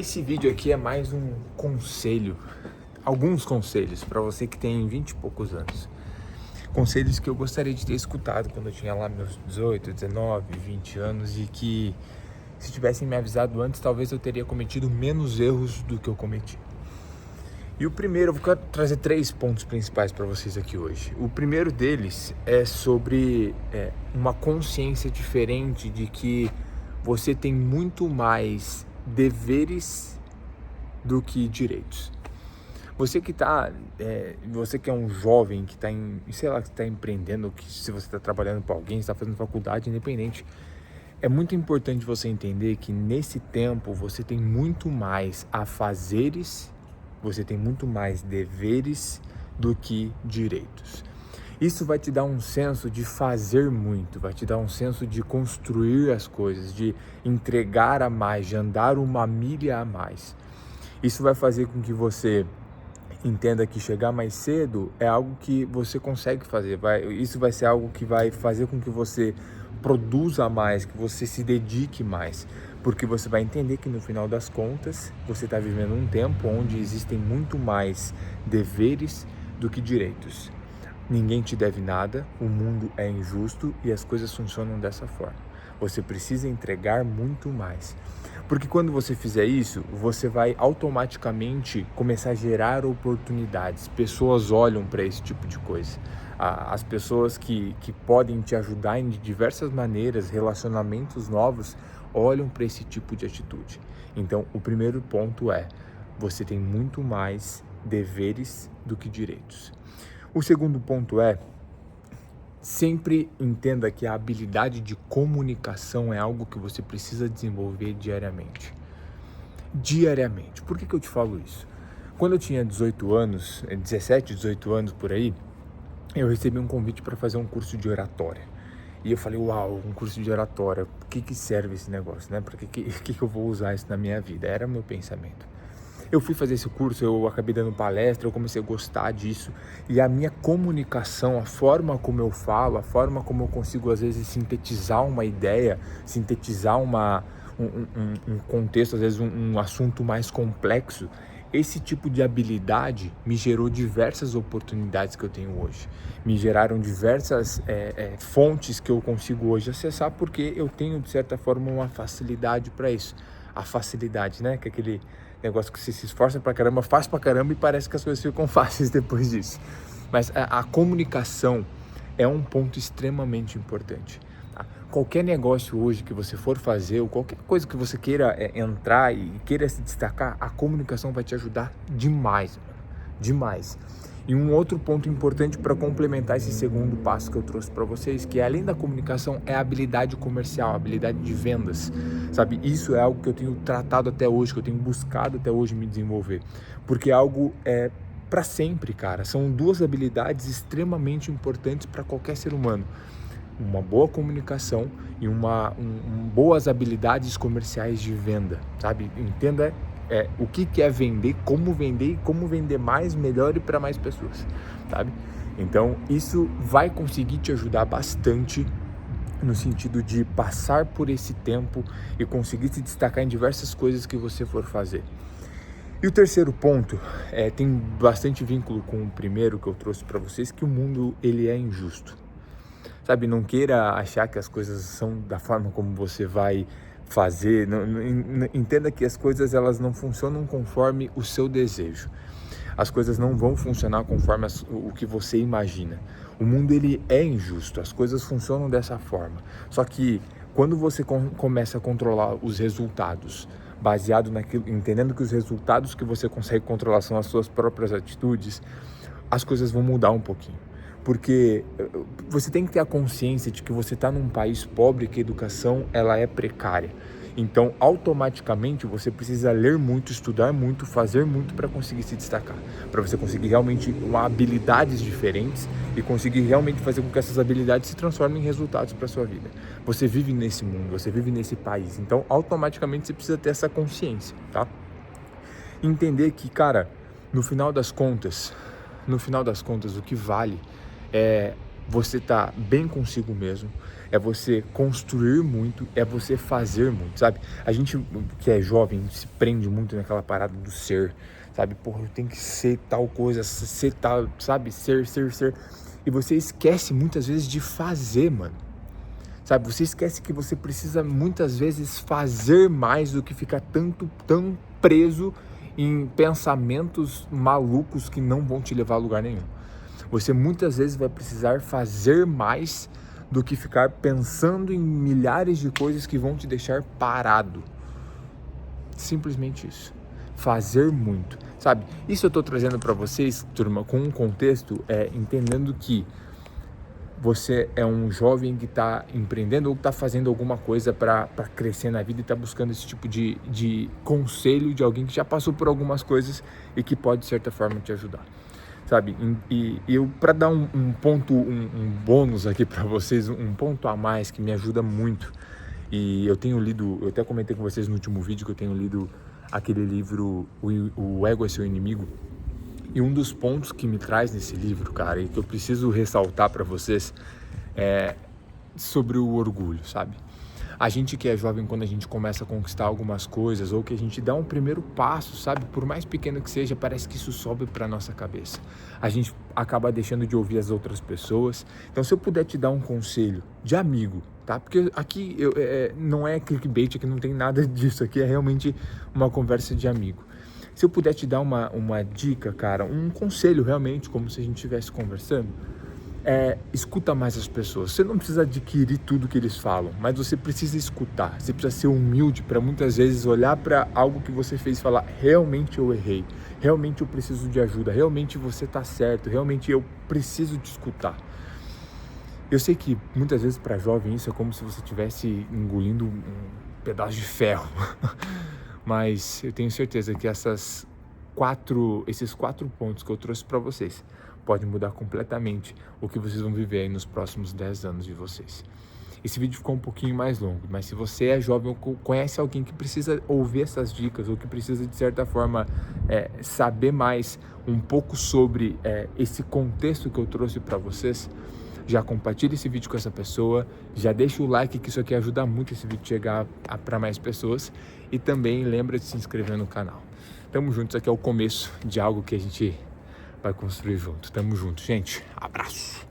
Esse vídeo aqui é mais um conselho, alguns conselhos para você que tem 20 e poucos anos. Conselhos que eu gostaria de ter escutado quando eu tinha lá meus 18, 19, 20 anos e que, se tivessem me avisado antes, talvez eu teria cometido menos erros do que eu cometi. E o primeiro, eu vou trazer 3 pontos principais para vocês aqui hoje. O primeiro deles é sobre uma consciência diferente de que você tem muito mais deveres do que direitos. Você que você que é um jovem que está que está empreendendo, que se você está trabalhando para alguém, está fazendo faculdade, independente, é muito importante você entender que nesse tempo você tem muito mais afazeres, você tem muito mais deveres do que direitos. Isso vai te dar um senso de fazer muito, vai te dar um senso de construir as coisas, de entregar a mais, de andar uma milha a mais. Isso vai fazer com que você entenda que chegar mais cedo é algo que você consegue fazer. Isso vai ser algo que vai fazer com que você produza mais, que você se dedique mais. Porque você vai entender que no final das contas, você está vivendo um tempo onde existem muito mais deveres do que direitos. Ninguém te deve nada, o mundo é injusto e as coisas funcionam dessa forma. Você precisa entregar muito mais. Porque quando você fizer isso, você vai automaticamente começar a gerar oportunidades. Pessoas olham para esse tipo de coisa. As pessoas que podem te ajudar em diversas maneiras, relacionamentos novos, olham para esse tipo de atitude. Então, o primeiro ponto é, você tem muito mais deveres do que direitos. O segundo ponto é, sempre entenda que a habilidade de comunicação é algo que você precisa desenvolver diariamente. Diariamente. Por que eu te falo isso? Quando eu tinha 18 anos, 17, 18 anos por aí, eu recebi um convite para fazer um curso de oratória. E eu falei, uau, um curso de oratória, por que serve esse negócio, né? Por que eu vou usar isso na minha vida? Era o meu pensamento. Eu fui fazer esse curso, eu acabei dando palestra, eu comecei a gostar disso. E a minha comunicação, a forma como eu falo, a forma como eu consigo, às vezes, sintetizar uma ideia, sintetizar um contexto, às vezes, um assunto mais complexo, esse tipo de habilidade me gerou diversas oportunidades que eu tenho hoje. Me geraram diversas fontes que eu consigo hoje acessar, porque eu tenho, de certa forma, uma facilidade para isso. A facilidade, né? Que é aquele negócio que você se esforça pra caramba, faz pra caramba e parece que as coisas ficam fáceis depois disso. Mas a comunicação é um ponto extremamente importante. Tá? Qualquer negócio hoje que você for fazer, ou qualquer coisa que você queira entrar e queira se destacar, a comunicação vai te ajudar demais, mano. Demais. E um outro ponto importante para complementar esse segundo passo que eu trouxe para vocês, que além da comunicação, é a habilidade comercial, a habilidade de vendas, sabe? Isso é algo que eu tenho tratado até hoje, que eu tenho buscado até hoje me desenvolver, porque é algo para sempre, cara. São 2 habilidades extremamente importantes para qualquer ser humano. Uma boa comunicação e boas habilidades comerciais de venda, sabe? Entenda o que é vender e como vender mais, melhor e para mais pessoas, sabe? Então, isso vai conseguir te ajudar bastante no sentido de passar por esse tempo e conseguir se destacar em diversas coisas que você for fazer. E o terceiro ponto tem bastante vínculo com o primeiro que eu trouxe para vocês, que o mundo ele é injusto. Sabe, não queira achar que as coisas são da forma como você vai fazer, entenda que as coisas elas não funcionam conforme o seu desejo. As coisas não vão funcionar conforme o que você imagina. O mundo ele é injusto, as coisas funcionam dessa forma. Só que quando você começa a controlar os resultados, baseado naquilo, entendendo que os resultados que você consegue controlar são as suas próprias atitudes, as coisas vão mudar um pouquinho. Porque você tem que ter a consciência de que você está num país pobre, que a educação ela é precária. Então, automaticamente, você precisa ler muito, estudar muito, fazer muito para conseguir se destacar. Para você conseguir realmente habilidades diferentes e conseguir realmente fazer com que essas habilidades se transformem em resultados para a sua vida. Você vive nesse mundo, você vive nesse país. Então, automaticamente, você precisa ter essa consciência, tá? Entender que, cara, no final das contas, o que vale é você estar bem consigo mesmo, é você construir muito, é você fazer muito, sabe? A gente que é jovem se prende muito naquela parada do ser, sabe? Porra, eu tenho que ser tal coisa, ser tal, sabe? Ser. E você esquece muitas vezes de fazer, mano. Sabe, você esquece que você precisa muitas vezes fazer mais do que ficar tão preso em pensamentos malucos que não vão te levar a lugar nenhum. Você muitas vezes vai precisar fazer mais do que ficar pensando em milhares de coisas que vão te deixar parado. Simplesmente isso. Fazer muito, sabe? Isso eu tô trazendo para vocês, turma, com um contexto, entendendo que você é um jovem que está empreendendo ou está fazendo alguma coisa para crescer na vida e está buscando esse tipo de conselho de alguém que já passou por algumas coisas e que pode, de certa forma, te ajudar, sabe? E eu, para dar um ponto, um bônus aqui para vocês, um ponto a mais que me ajuda muito, e eu tenho lido, eu até comentei com vocês no último vídeo que eu tenho lido aquele livro, O Ego é Seu Inimigo. E um dos pontos que me traz nesse livro, cara, e que eu preciso ressaltar para vocês é sobre o orgulho, sabe? A gente que é jovem, quando a gente começa a conquistar algumas coisas ou que a gente dá um primeiro passo, sabe? Por mais pequeno que seja, parece que isso sobe para nossa cabeça. A gente acaba deixando de ouvir as outras pessoas. Então, se eu puder te dar um conselho de amigo, tá? Porque aqui não é clickbait, aqui não tem nada disso. Aqui é realmente uma conversa de amigo. Se eu puder te dar uma dica, cara, um conselho realmente, como se a gente estivesse conversando, escuta mais as pessoas. Você não precisa adquirir tudo que eles falam, mas você precisa escutar. Você precisa ser humilde para muitas vezes olhar para algo que você fez e falar: realmente eu errei, realmente eu preciso de ajuda, realmente você está certo, realmente eu preciso te escutar. Eu sei que muitas vezes para jovem isso é como se você estivesse engolindo um pedaço de ferro. Mas eu tenho certeza que esses quatro pontos que eu trouxe para vocês podem mudar completamente o que vocês vão viver aí nos próximos 10 anos de vocês. Esse vídeo ficou um pouquinho mais longo, mas se você é jovem ou conhece alguém que precisa ouvir essas dicas ou que precisa, de certa forma, saber mais um pouco sobre esse contexto que eu trouxe para vocês, já compartilhe esse vídeo com essa pessoa, já deixa o like, que isso aqui ajuda muito esse vídeo chegar para mais pessoas, e também lembra de se inscrever no canal. Tamo junto, isso aqui é o começo de algo que a gente vai construir junto. Tamo junto, gente. Abraço!